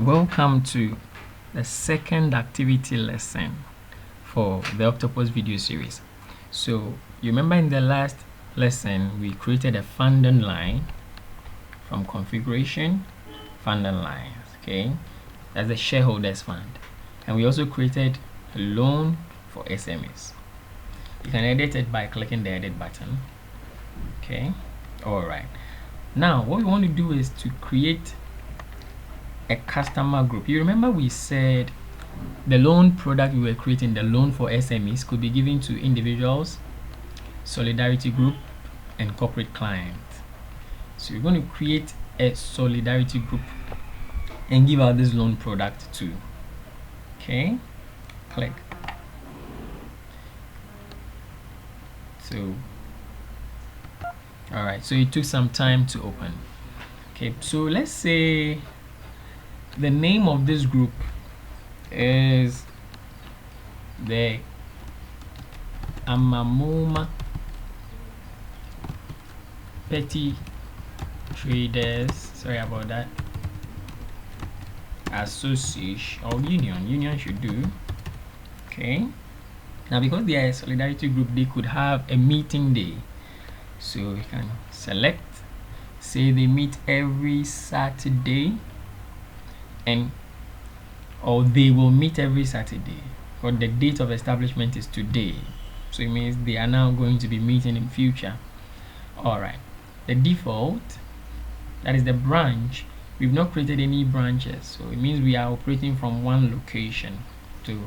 Welcome to the second activity lesson for the Octopus video series. So you remember in the last lesson we created a funding line from configuration, funding lines, okay? That's the shareholders fund. And we also created a loan for SMEs. You can edit it by clicking the edit button, okay? All right. Now what we want to do is to create a customer group. You remember we said the loan product we were creating, the loan for SMEs, could be given to individuals, solidarity group, and corporate clients. So we're going to create a solidarity group and give out this loan product to. Okay, click. So all right, so it took some time to open. Okay, so let's say the name of this group is the Amamoma Petty Traders, sorry about that, Association or Union should do. Okay, now because they are a solidarity group, they could have a meeting day, so we can select, say they meet every Saturday, or they will meet every Saturday, but the date of establishment is today, so it means they are now going to be meeting in future. All right, the default, that is the branch, we've not created any branches, so it means we are operating from one location to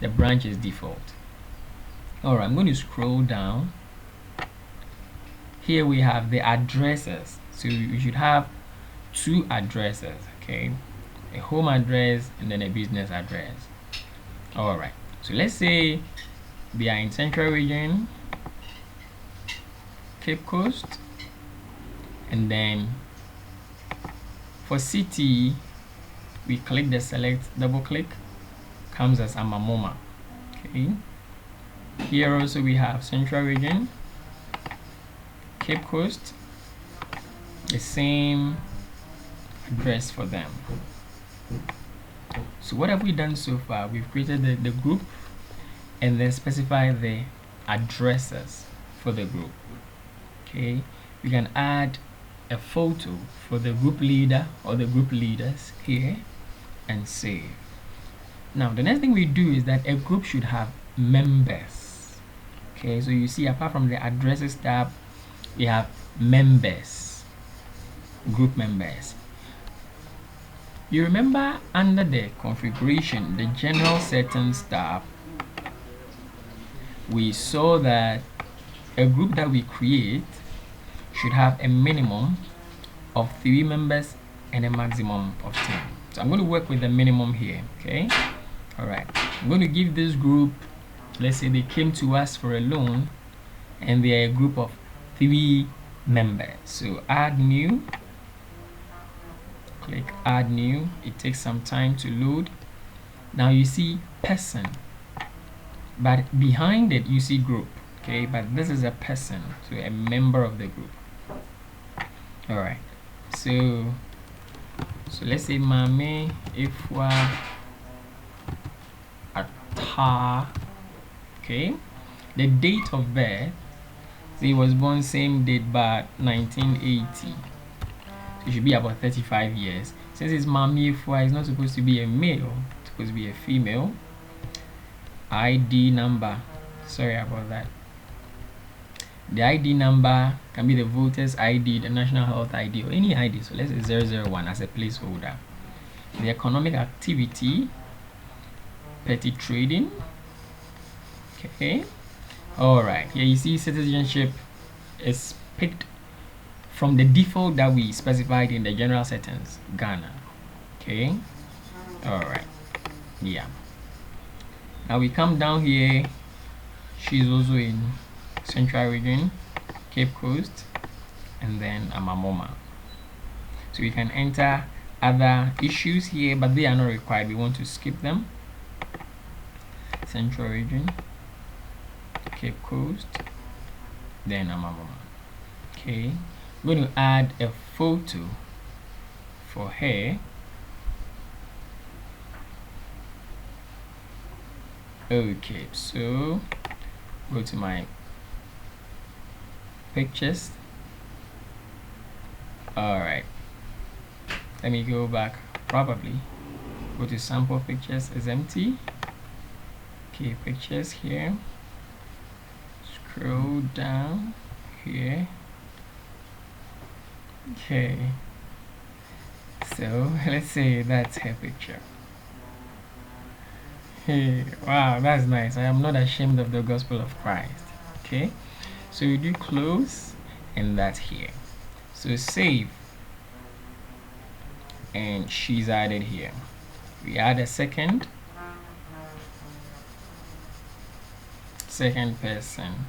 the branch is default. All right, I'm going to scroll down. Here we have the addresses, so you should have two addresses, okay, a home address and then a business address. All right, so let's say they are in Central Region, Cape Coast, and then for city we click the select, double click, comes as Amamoma. Okay, here also we have Central Region, Cape Coast, the same address for them. So what have we done so far? We've created the group and then specify the addresses for the group. Okay, we can add a photo for the group leader or the group leaders here and save. Now the next thing we do is that a group should have members. Okay, so you see apart from the addresses tab, we have members, group members. You remember under the configuration, the general settings tab, we saw that a group that we create should have a minimum of 3 members and a maximum of 10. So I'm going to work with the minimum here. Okay, all right, I'm going to give this group, let's say they came to us for a loan and they are a group of 3 members. So add new, click add new. It takes some time to load. Now you see person, but behind it you see group. Okay, but this is a person, so a member of the group. All right, so let's say Mame Ifwa Ata. Okay, the date of birth, so he was born same date but 1980, so it should be about 35 years. Since it's Mame Ifwa, it's not supposed to be a male, it's supposed to be a female. ID number, sorry about that. The ID number can be the voter's ID, the national health ID, or any ID. So let's say 001 as a placeholder. The economic activity, petty trading. Okay, all right, here you see citizenship is picked from the default that we specified in the general settings, Ghana. Okay, all right, yeah. Now we come down here, she's also in Central Region, Cape Coast, and then Amamoma. So we can enter other issues here, but they are not required, we want to skip them. Central Region, Cape Coast, then Amamoma. Okay, I'm going to add a photo for her. Okay, so go to my pictures. All right, let me go back. Probably go to sample pictures is empty. Okay, pictures here, scroll down here. Okay, so let's say that's her picture. Hey, wow, that's nice. I am not ashamed of the gospel of Christ. Okay, so you do close, and that's here. So save, and she's added here. We add a second person.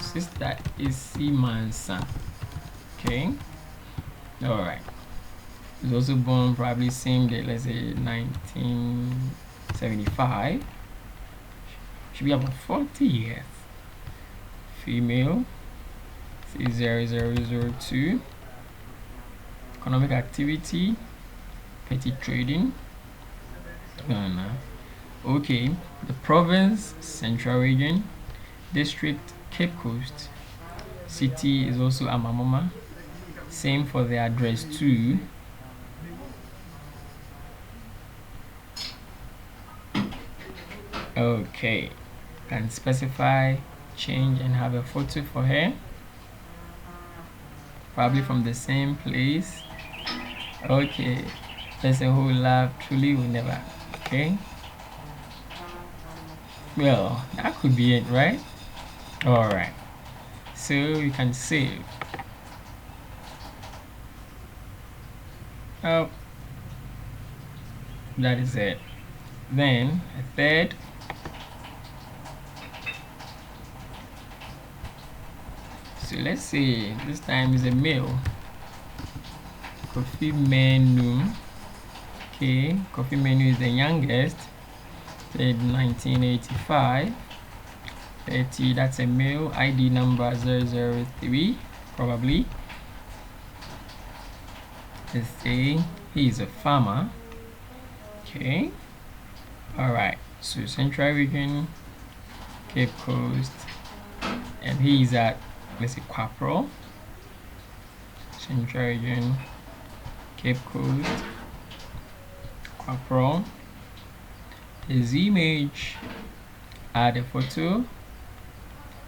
Sister Isi Mansa. Okay, all right. He's also born probably same day, let's say 1975. Should be about 40 years. Female, say 0002. Economic activity, petty trading. Okay, the province, Central Region. District, Cape Coast. City is also Amamoma. Same for the address too. Okay, can specify, change, and have a photo for her, probably from the same place. Okay, person who love truly will never. Okay, well, that could be it, right? All right, so you can save. Oh, that is it. Then a third. So let's say this time is a male. Coffee menu. Okay, coffee menu is the youngest. Said 1985. 30, that's a male. ID number 003, probably. Let's say he is a farmer. Okay. Alright, so Central Region, Cape Coast, and he is at, let's say, Quapro. Central Region, Cape Coast, Quapro. His image, add a photo,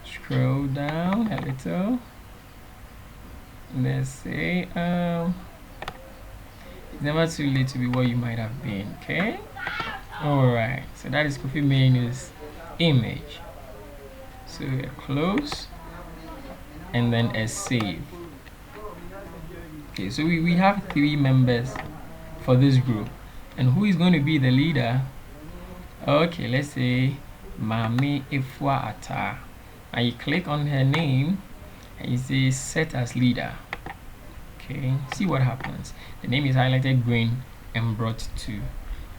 scroll down a little. Let's say, it's never too late to be what you might have been, okay? Alright, so that is Kofi Mainu's image. So a close and then a save. Okay, so we have 3 members for this group. And who is going to be the leader? Okay, let's say Mami Ifwa Ata. And you click on her name and you say set as leader. Okay, see what happens. The name is highlighted green and brought to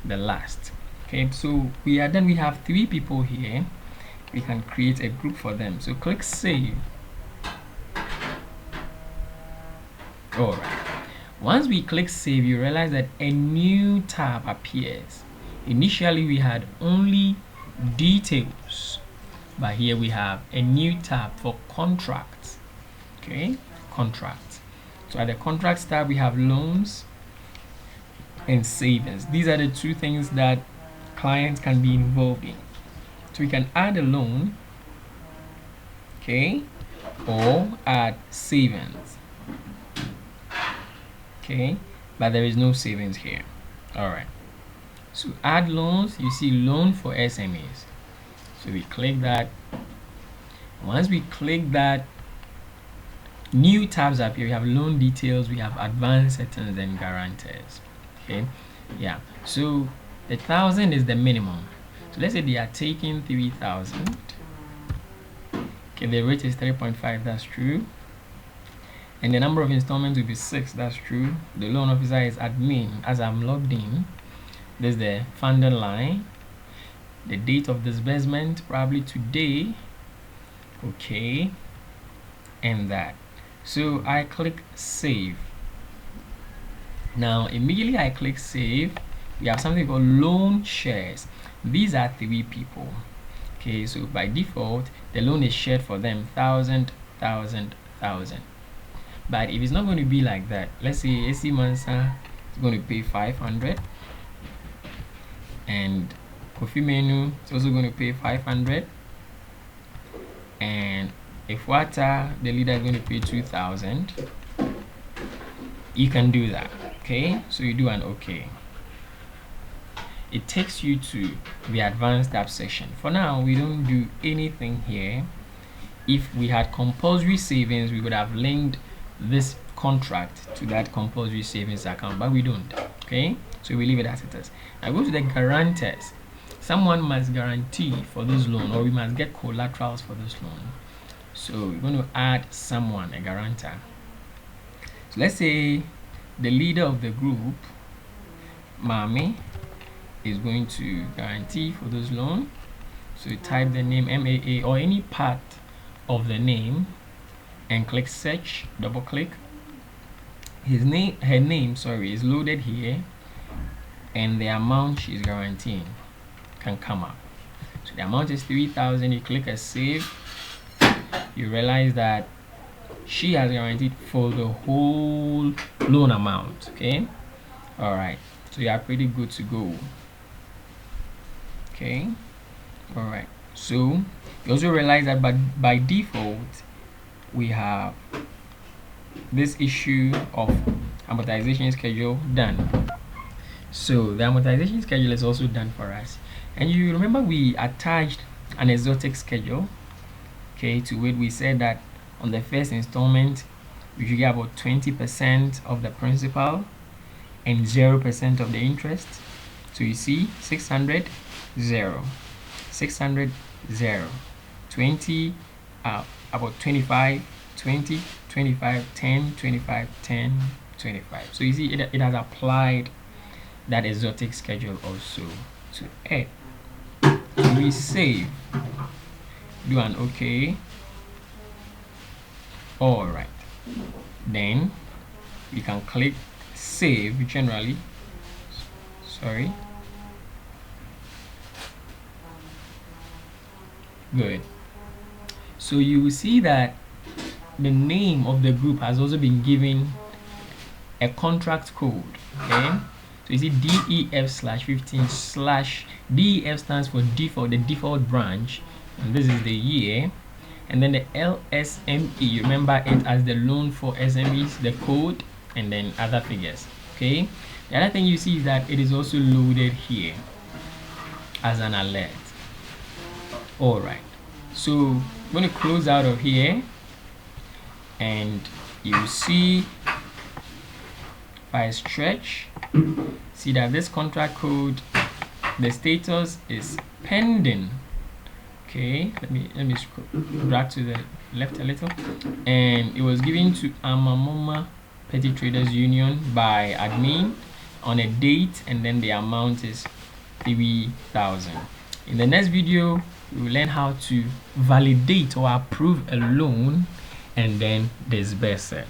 the last. Okay, so we are done. We have 3 people here. We can create a group for them. So click save. Alright, once we click save, you realize that a new tab appears. Initially we had only details, but here we have a new tab for contracts. Okay, contracts. So at the contracts tab we have loans and savings. These are the 2 things that clients can be involved in. So we can add a loan, okay, or add savings. Okay, but there is no savings here. All right, so add loans. You see loan for SMEs, so we click that. Once we click that, new tabs appear. We have loan details, we have advanced settings and guarantors. Okay, yeah, so the 1,000 is the minimum. So let's say they are taking 3,000. Okay, the rate is 3.5, that's true. And the number of installments will be 6, that's true. The loan officer is admin. As I'm logged in, there's the funded line, the date of disbursement, probably today. Okay, and that. So I click save. Now immediately I click save, we have something called loan shares. These are 3 people. Okay, so by default, the loan is shared for them 1,000, 1,000, 1,000. But if it's not going to be like that, let's say AC Mansa is going to pay 500, and Kofi Menu is also going to pay 500, and if Wata, the leader, is going to pay 2,000, you can do that. Okay, so you do an OK. It takes you to the advanced app section. For now, we don't do anything here. If we had compulsory savings, we would have linked this contract to that compulsory savings account, but we don't. Okay, so we leave it as it is. I go to the guarantors. Someone must guarantee for this loan, or we must get collaterals for this loan. So we're going to add someone, a guarantor. So let's say the leader of the group, Mami, is going to guarantee for this loan. So you type the name MAA or any part of the name and click search, double click. Her name is loaded here, and the amount she's guaranteeing can come up. So the amount is 3,000. You click a save. You realize that she has guaranteed for the whole loan amount. Okay, all right, so you are pretty good to go. Okay, all right, so you also realize that by default we have this issue of amortization schedule done. So the amortization schedule is also done for us, and you remember we attached an exotic schedule. Okay, to it we said that on the first installment we should get about 20% of the principal and 0% of the interest. So you see 600, 0, 600, 0, 20, about 25, 20, 25, 10, 25, 10, 25. So you see it has applied that exotic schedule also to it. So we save, do an OK. All right, then we can click save generally. Sorry. Good. So you will see that the name of the group has also been given a contract code. Okay, so you see DEF/15/ DEF stands for default, the default branch, and this is the year. And then the LSME, you remember it as the loan for SMEs, the code, and then other figures. Okay, the other thing you see is that it is also loaded here as an alert. All right, so I'm going to close out of here, and you see if I stretch, see that this contract code, the status is pending. Okay, let me scroll back to the left a little, and it was given to Amamoma Petty Traders Union by admin on a date, and then the amount is 3,000. In the next video, we will learn how to validate or approve a loan and then disburse it.